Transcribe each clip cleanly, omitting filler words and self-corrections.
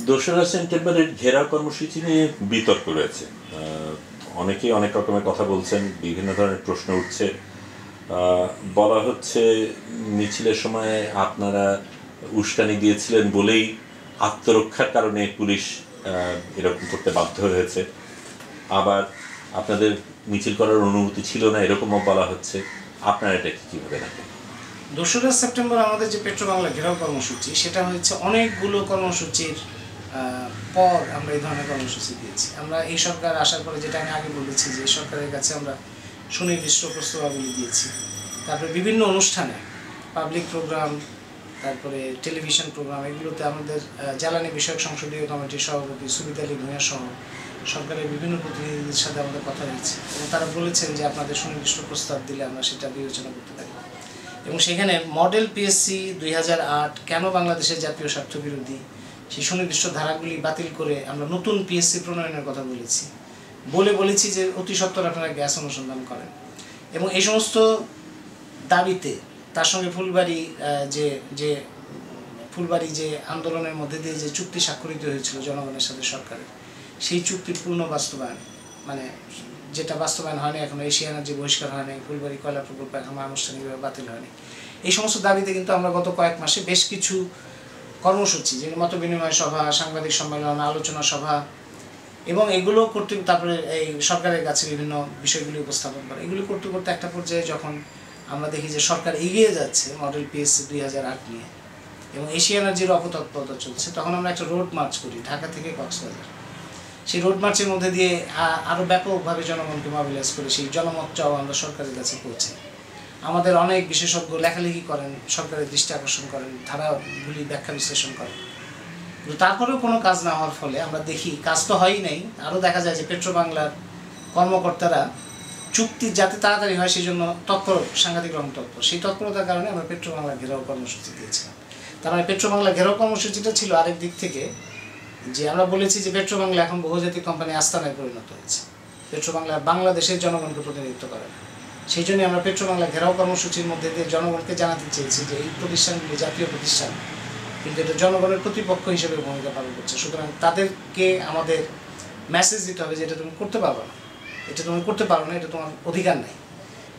দোসরা সেপ্টেম্বরের ঘেরাও কর্মসূচি নিয়ে বিতর্ক রয়েছে। অনেকেই অনেক রকমের কথা বলছেন, বিভিন্ন ধরনের প্রশ্ন উঠছে। বলা হচ্ছে মিছিলের সময় আপনারা উস্কানি দিয়েছিলেন বলেই আত্মরক্ষার কারণে পুলিশ এরকম করতে বাধ্য হয়েছে। আবার আপনাদের মিছিল করার অনুমতি ছিল না এরকমও বলা হচ্ছে। আপনারা এটা কীভাবে দেখেন? 2রা সেপ্টেম্বর আমাদের যে পেট্রোবাংলা ঘেরাও কর্মসূচি, সেটা হচ্ছে অনেকগুলো কর্মসূচির পর আমরা এই ধরনের কর্মসূচি দিয়েছি। আমরা এই সরকার আসার পরে, যেটা আমি আগে বলেছি, যে সরকারের কাছে আমরা সুনির্দিষ্ট প্রস্তাবাবলী দিয়েছি। তারপরে বিভিন্ন অনুষ্ঠানে, পাবলিক প্রোগ্রাম, তারপরে টেলিভিশন প্রোগ্রাম, এগুলোতে আমাদের জ্বালানি বিষয়ক সংসদীয় কমিটির সভাপতি সুবিত আলী ভূঁইয়া সহ সরকারের বিভিন্ন প্রতিনিধিদের সাথে আমাদের কথা হয়েছে, এবং তারা বলেছেন যে আপনাদের সুনির্দিষ্ট প্রস্তাব দিলে আমরা সেটা বিবেচনা করতে পারি। এবং সেখানে মডেল পিএসসি 2008 কেন বাংলাদেশের জাতীয় স্বার্থ বিরোধী, সেই সুনির্দিষ্ট ধারাগুলি বাতিল করে আমরা নতুন পিএসসি প্রণয়নের কথা বলেছি যে অতি সত্বর আপনারা গ্যাস অনুসন্ধান করেন। এবং এই সমস্ত দাবিতে তার সঙ্গে ফুলবাড়ি যে আন্দোলনের মধ্যে দিয়ে যে চুক্তি স্বাক্ষরিত হয়েছিল জনগণের সাথে সরকারের, সেই চুক্তির পূর্ণ বাস্তবায়ন, মানে যেটা বাস্তবায়ন হয়নি এখনো, এশিয়া এনার্জি বহিষ্কার হয়নি, ফুলবাড়ি কয়লা প্রকল্প এখনো আনুষ্ঠানিকভাবে বাতিল হয়নি। এই সমস্ত দাবিতে কিন্তু আমরা গত কয়েক মাসে বেশ কিছু কর্মসূচি, যেগুলো মত বিনিময় সভা, সাংবাদিক সম্মেলন, আলোচনা সভা, এবং এগুলো করতে, তারপরে এই সরকারের কাছে বিভিন্ন বিষয়গুলি উপস্থাপন করা, এগুলি করতে করতে একটা পর্যায়ে যখন আমরা দেখি যে সরকার এগিয়ে যাচ্ছে মডেল পিএসসি 2008 নিয়ে, এবং এশিয়া এনার্জির অপতৎপরতা চলছে, তখন আমরা একটা রোড মার্চ করি ঢাকা থেকে কক্সবাজার। সেই রোড মার্চের মধ্যে দিয়ে আরও ব্যাপকভাবে জনগণকে মোবিলাইজ করে সেই জনমত চাও আমরা সরকারের কাছে পৌঁছে। আমাদের অনেক বিশেষজ্ঞ লেখালেখি করেন, সরকারের দৃষ্টি আকর্ষণ করেন, ধারাগুলি ব্যাখ্যা বিশ্লেষণ করেন। কিন্তু তারপরেও কোনো কাজ না হওয়ার ফলে আমরা দেখি কাজ তো হয়ই নাই, আরও দেখা যায় যে পেট্রোবাংলার কর্মকর্তারা চুক্তি যাতে তাড়াতাড়ি হয় সেই জন্য সাংঘাতিক রকম তৎপর। সেই তৎপরতার কারণে আমরা পেট্রোবাংলা ঘেরাও কর্মসূচি দিয়েছিলাম। তার মানে পেট্রোবাংলা ঘেরাও কর্মসূচিটা ছিল আরেক দিক থেকে, যে আমরা বলেছি যে পেট্রোবাংলা এখন বহুজাতিক কোম্পানি আস্তানায় পরিণত হয়েছে, পেট্রোবাংলা বাংলাদেশের জনগণকে প্রতিনিধিত্ব করে না। সেই জন্যই আমরা পেট্রোবাংলা ঘেরাও কর্মসূচির মধ্যে দিয়ে জনগণকে জানাতে চেয়েছি যে এই প্রতিষ্ঠানগুলি জাতীয় প্রতিষ্ঠান, কিন্তু এটা জনগণের প্রতিপক্ষ হিসেবে ভূমিকা পালন করছে। সুতরাং তাদেরকে আমাদের মেসেজ দিতে হবে যে এটা তুমি করতে পারো না, এটা তোমার অধিকার নাই।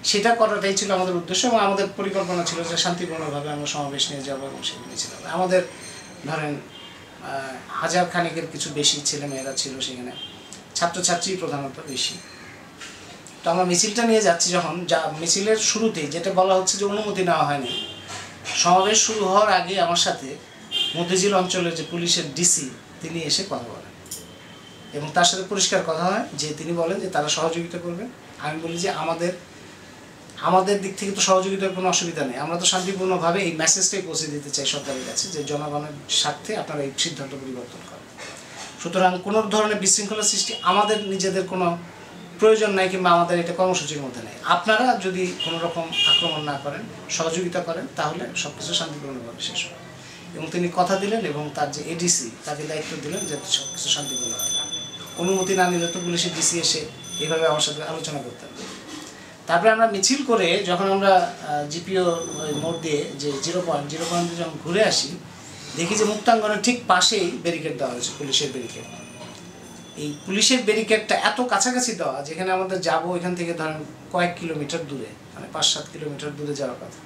সেটা করাটাই ছিল আমাদের উদ্দেশ্য, এবং আমাদের পরিকল্পনা ছিল যে শান্তিপূর্ণভাবে আমরা সমাবেশ নিয়ে যাবো, এবং সেগুলি ছিল আমাদের ধরেন 1000 খানেকের কিছু বেশি ছেলেমেয়েরা ছিল সেখানে, ছাত্রছাত্রী প্রধানত বেশি। তো আমরা মিছিলটা নিয়ে যাচ্ছি, যখন মিছিলের শুরুতেই যেটা বলা হচ্ছে যে অনুমতি নেওয়া হয়নি, সমাবেশ শুরু হওয়ার আগে আমার সাথে মতিঝিল অঞ্চলের যে পুলিশের ডিসি, তিনি এসে কথা বলেন, এবং তার সাথে পরিষ্কার কথা হয় যে তিনি বলেন যে তারা সহযোগিতা করবেন। আমি বলি যে আমাদের দিক থেকে তো সহযোগিতার কোনো অসুবিধা নেই, আমরা তো শান্তিপূর্ণভাবে এই মেসেজটাই পৌঁছে দিতে চাই সরকারের কাছে যে জনগণের স্বার্থে আপনারা এই সিদ্ধান্ত পরিবর্তন করেন। সুতরাং কোনো ধরনের বিশৃঙ্খলা সৃষ্টি আমাদের নিজেদের কোনো প্রয়োজন নাই, কিংবা আমাদের এটা কর্মসূচির মধ্যে নেই। আপনারা যদি কোনো রকম আক্রমণ না করেন, সহযোগিতা করেন, তাহলে সব কিছু শান্তিপূর্ণভাবে শেষ হবে। এবং তিনি কথা দিলেন, এবং তার যে এডিসি তাকে দায়িত্ব দিলেন যে সব কিছু শান্তিপূর্ণ হবে। অনুমতি না নিলে তো পুলিশের ডিসি এসে এইভাবে আমার সাথে আলোচনা করতেন। তারপরে আমরা মিছিল করে যখন আমরা জিপিও মোড় দিয়ে যে জিরো পয়েন্ট দিয়ে যখন ঘুরে আসি, দেখি যে মুক্তাঙ্গনের ঠিক পাশেই ব্যারিকেড দেওয়া হয়েছে, পুলিশের ব্যারিকেড। এই পুলিশের ব্যারিকেডটা এত কাছাকাছি দেওয়া, যেখানে আমাদের যাবো এখান থেকে ধরেন কয়েক কিলোমিটার দূরে, মানে 5-7 কিলোমিটার দূরে যাওয়ার কথা,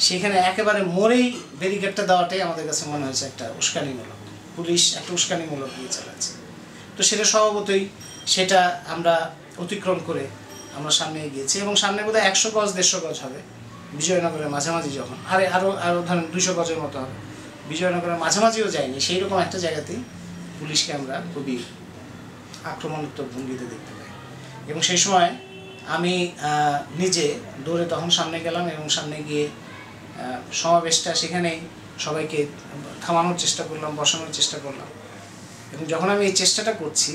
সেখানে একেবারে মোড়েই ব্যারিকেডটা দেওয়াটাই আমাদের কাছে মনে হয়েছে একটা উস্কানিমূলক, পুলিশ একটা উস্কানিমূলক দিয়ে চালাচ্ছে। তো সেটা স্বভাবতই সেটা আমরা অতিক্রম করে আমরা সামনে গিয়েছি, এবং সামনে বোধহয় 100 গজ 150 গজ হবে বিজয়নগরের মাঝামাঝি, যখন আরও ধরেন 200 গজের মতো হবে, বিজয়নগরের মাঝামাঝিও যায়নি, সেই রকম একটা জায়গাতেই পুলিশকে আমরা খুবই আক্রমণাত্মক ভঙ্গিতে দেখতে পাই। এবং সেই সময় আমি নিজে দৌড়ে তখন সামনে গেলাম, এবং সামনে গিয়ে সমাবেশটা সেখানেই সবাইকে থামানোর চেষ্টা করলাম, বসানোর চেষ্টা করলাম। এবং যখন আমি এই চেষ্টাটা করছি,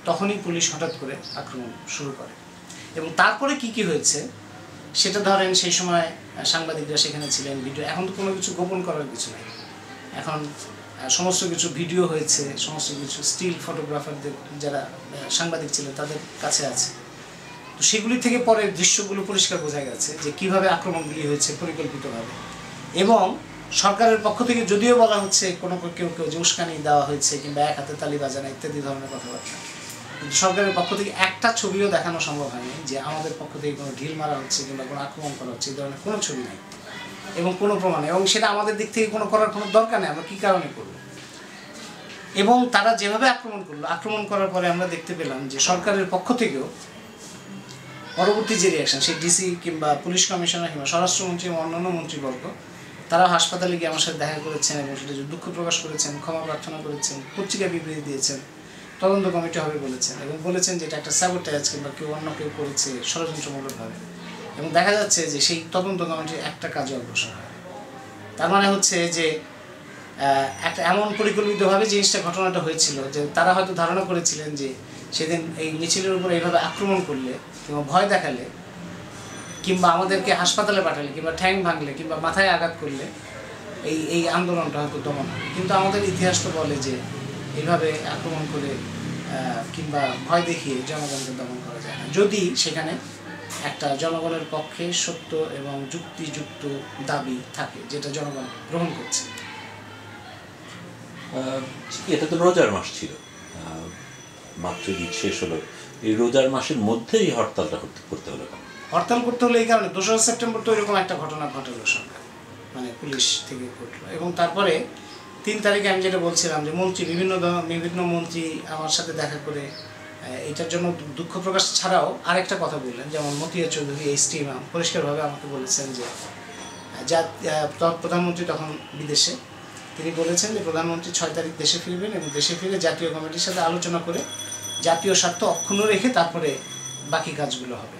তখনই পুলিশ হঠাৎ করে আক্রমণ শুরু করে। এবং তারপরে কি হয়েছে সেটা ধরেন, সেই সময় সাংবাদিকরা সেখানে ছিলেন, ভিডিও, এখন তো কোনো কিছু গোপন করার কিছু নেই, এখন সমস্ত কিছু ভিডিও হয়েছে, সমস্ত কিছু স্টিল ফটোগ্রাফারদের যারা সাংবাদিক ছিলেন তাদের কাছে আছে। তো সেগুলি থেকে পরে দৃশ্যগুলো পরিষ্কার বোঝা গেছে যে কীভাবে আক্রমণগুলি হয়েছে পরিকল্পিতভাবে। এবং সরকারের পক্ষ থেকে যদিও বলা হচ্ছে কোনো কেউ কেউ যে উস্কানি দেওয়া হয়েছে কিংবা এক হাতে তালি বাজানো ইত্যাদি ধরনের কথাবার্তা, কিন্তু সরকারের পক্ষ থেকে একটা ছবিও দেখানো সম্ভব হয়নি যে আমাদের পক্ষ থেকে কোনো ঢিল মারা হচ্ছে কিংবা কোনো আক্রমণ করা হচ্ছে, এই ধরনের কোনো ছবি নেই এবং কোনো প্রমাণ, এবং সেটা আমাদের দিক থেকে কোনো করার কোনো দরকার নেই, আমরা কী কারণে করব। এবং তারা যেভাবে আক্রমণ করলো, আক্রমণ করার পরে আমরা দেখতে পেলাম যে সরকারের পক্ষ থেকেও পরবর্তী যে রিয়াকশন, সেই ডিসি কিংবা পুলিশ কমিশনার কিংবা স্বরাষ্ট্রমন্ত্রী এবং অন্যান্য মন্ত্রীবর্গ তারা হাসপাতালে গিয়ে আমার সাথে দেখা করেছেন এবং সেটা দুঃখ প্রকাশ করেছেন, ক্ষমা প্রার্থনা করেছেন, পত্রিকায় বিবৃতি দিয়েছেন, তদন্ত কমিটি হবে বলেছেন এবং বলেছেন যে এটা একটা স্যাবোটেজ কিংবা কেউ অন্য কেউ করেছে ষড়যন্ত্রমূলকভাবে। এবং দেখা যাচ্ছে যে সেই তদন্ত কমিটির একটা কাজও অগ্রসর হয়। তার মানে হচ্ছে যে একটা এমন পরিকল্পিতভাবে জিনিসটা ঘটনাটা হয়েছিল যে তারা হয়তো ধারণা করেছিলেন যে সেদিন এই মিছিলের উপর এইভাবে আক্রমণ করলে কিংবা ভয় দেখালে কিংবা আমাদেরকে হাসপাতালে পাঠালে কিংবা ঠ্যাং ভাঙলে কিংবা মাথায় আঘাত করলে এই আন্দোলনটা হয়তো দমন হবে। কিন্তু আমাদের ইতিহাস তো বলে যে এইভাবে আক্রমণ করে কিংবা ভয় দেখিয়ে জনগণকে দমন করা যায় না, যদি সেখানে একটা জনগণের পক্ষে সত্য এবং যুক্তিযুক্ত দাবি থাকে যেটা জনগণ গ্রহণ করছে। এটা তো রোজার মাস ছিল, মাত্র ঈদ শেষ হলো, এই রোজার মাসের মধ্যেই হরতালটা করতে হলো। হরতাল করতে হলো এই কারণে 2রা সেপ্টেম্বর তো এরকম একটা ঘটনা ঘটালো সরকার, মানে পুলিশ থেকে ঘটলো, এবং তারপরে 3 তারিখে আমি যেটা বলছিলাম যে মন্ত্রী বিভিন্ন মন্ত্রী আমার সাথে দেখা করে এটার জন্য দুঃখ প্রকাশ ছাড়াও আরেকটা কথা বললেন, যেমন মতিয়া চৌধুরী ST ইমাম পরিষ্কারভাবে আমাকে বলেছেন যে প্রধানমন্ত্রী তখন বিদেশে, তিনি বলেছেন যে প্রধানমন্ত্রী 6 তারিখ দেশে ফিরবেন এবং দেশে ফিরে জাতীয় কমিটির সাথে আলোচনা করে জাতীয় স্বার্থ অক্ষুণ্ণ রেখে তারপরে বাকি কাজগুলো হবে।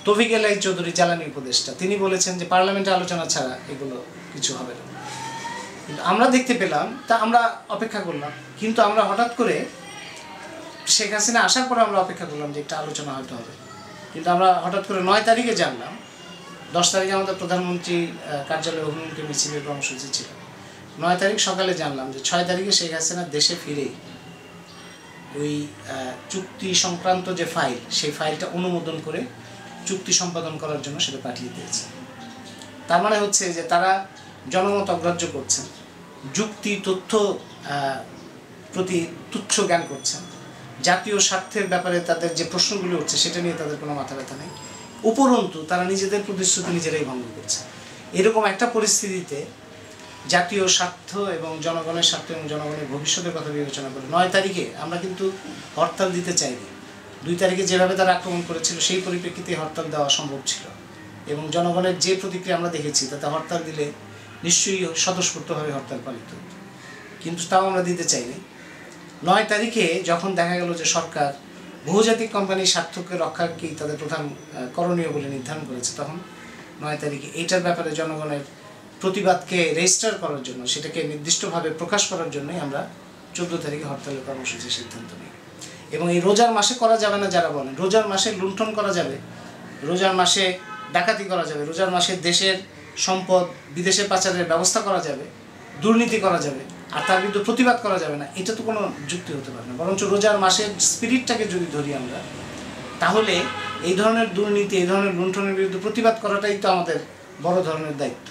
তৌফিক এলাহি চৌধুরী জ্বালানি উপদেষ্টা, তিনি বলেছেন যে পার্লামেন্টে আলোচনা ছাড়া এগুলো কিছু হবে না। কিন্তু আমরা দেখতে পেলাম, তা আমরা অপেক্ষা করলাম, কিন্তু আমরা হঠাৎ করে শেখ হাসিনা আসার পরে আমরা অপেক্ষা করলাম যে একটা আলোচনা হয়তো হবে, কিন্তু আমরা হঠাৎ করে 9 তারিখে জানলাম, 10 তারিখে আমাদের প্রধানমন্ত্রী কার্যালয়ে অভিমুখী মিছিলের কর্মসূচি ছিল, 9 তারিখ সকালে জানলাম যে 6 তারিখে শেখ হাসিনা দেশে ফিরে ওই চুক্তি সংক্রান্ত যে ফাইল, সেই ফাইলটা অনুমোদন করে চুক্তি সম্পাদন করার জন্য সেটা পাঠিয়ে দিয়েছে। তার মানে হচ্ছে যে তারা জনমত অগ্রাহ্য করছেন, যুক্তি তথ্য প্রতি তুচ্ছ জ্ঞান করছেন, জাতীয় স্বার্থের ব্যাপারে তাদের যে প্রশ্নগুলো উঠছে সেটা নিয়ে তাদের কোনো মাথা ব্যথা নেই, উপরন্তু তারা নিজেদের প্রতিশ্রুতি নিজেরাই ভঙ্গ করছে। এরকম একটা পরিস্থিতিতে জাতীয় স্বার্থ এবং জনগণের স্বার্থ এবং জনগণের ভবিষ্যতের কথা বিবেচনা করে 9 তারিখে আমরা কিন্তু হরতাল দিতে চাইনি। 2 তারিখে যেভাবে তারা আক্রমণ করেছিল সেই পরিপ্রেক্ষিতে হরতাল দেওয়া সম্ভব ছিল, এবং জনগণের যে প্রতিক্রিয়া আমরা দেখেছি তাতে হরতাল দিলে নিশ্চয়ই স্বতঃস্ফূর্তভাবে হরতাল পালিত হতো, কিন্তু তাও আমরা দিতে চাইনি। 9 তারিখে যখন দেখা গেল যে সরকার বহুজাতিক কোম্পানির স্বার্থকে রক্ষাকেই তাদের প্রধান করণীয় বলে নির্ধারণ করেছে, তখন 9 তারিখে এইটার ব্যাপারে জনগণের প্রতিবাদকে রেজিস্টার করার জন্য, সেটাকে নির্দিষ্টভাবে প্রকাশ করার জন্যই আমরা 14 তারিখে হরতালের কর্মসূচির সিদ্ধান্ত নিই। এবং এই রোজার মাসে করা যাবে না যারা বলেন, রোজার মাসে লুণ্ঠন করা যাবে, রোজার মাসে ডাকাতি করা যাবে, রোজার মাসে দেশের সম্পদ বিদেশে পাচারের ব্যবস্থা করা যাবে, দুর্নীতি করা যাবে, আর তার বিরুদ্ধে প্রতিবাদ করা যাবে না, এটা তো কোনো যুক্তি হতে পারে না। বরঞ্চ রোজার মাসের স্পিরিটটাকে যদি ধরি আমরা, তাহলে এই ধরনের দুর্নীতি, এই ধরনের লুণ্ঠনের বিরুদ্ধে প্রতিবাদ করাটাই তো আমাদের বড় ধরনের দায়িত্ব।